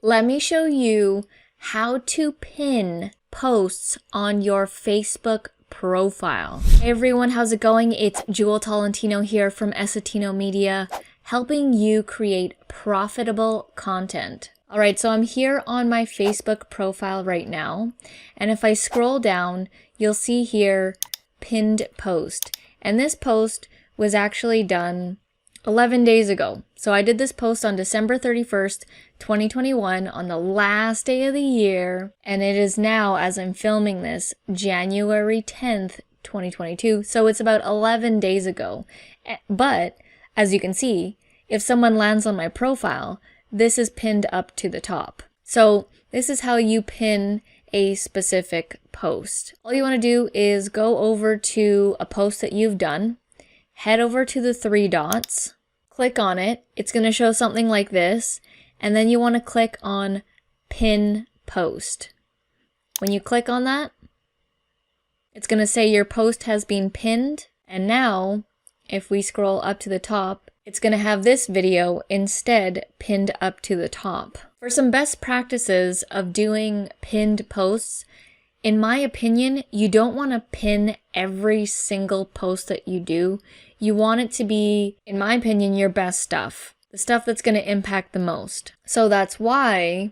let me show you how to pin posts on your Facebook profile. Hey everyone, how's it going? It's Jewel Tolentino here from essetinomedia, helping you create profitable content. Alright, so I'm here on my Facebook profile right now, and if I scroll down, you'll see here, pinned post. And this post was actually done 11 days ago. So I did this post on December 31st, 2021 on the last day of the year. And it is now, as I'm filming this, January 10th, 2022. So it's about 11 days ago. But as you can see, if someone lands on my profile, this is pinned up to the top. So this is how you pin a specific post. All you want to do is go over to a post that you've done, head over to the three dots, click on it. It's going to show something like this, and then you want to click on pin post. When you click on that, it's going to say your post has been pinned, and now if we scroll up to the top, it's going to have this video instead pinned up to the top. For some best practices of doing pinned posts, in my opinion, you don't want to pin every single post that you do. You want it to be, in my opinion, your best stuff. The stuff that's going to impact the most. So that's why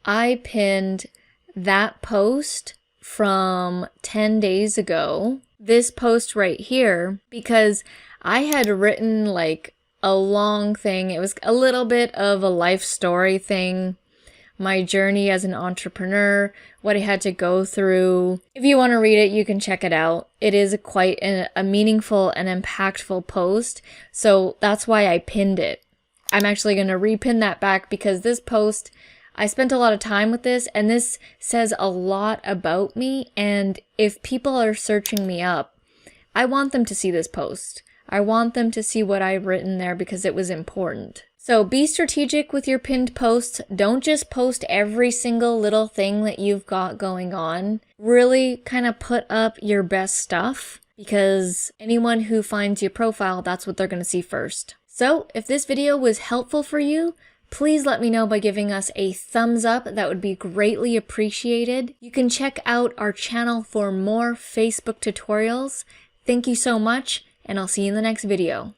I pinned that post from 10 days ago. This post right here, because I had written like a long thing. It was a little bit of a life story thing. My journey as an entrepreneur, what I had to go through. If you want to read it, you can check it out. It is quite a meaningful and impactful post. So that's why I pinned it. I'm actually going to repin that back because this post, I spent a lot of time with this, and this says a lot about me. And if people are searching me up, I want them to see this post. I want them to see what I've written there because it was important. So be strategic with your pinned posts. Don't just post every single little thing that you've got going on. Really kind of put up your best stuff, because anyone who finds your profile, that's what they're going to see first. So if this video was helpful for you, please let me know by giving us a thumbs up. That would be greatly appreciated. You can check out our channel for more Facebook tutorials. Thank you so much, and I'll see you in the next video.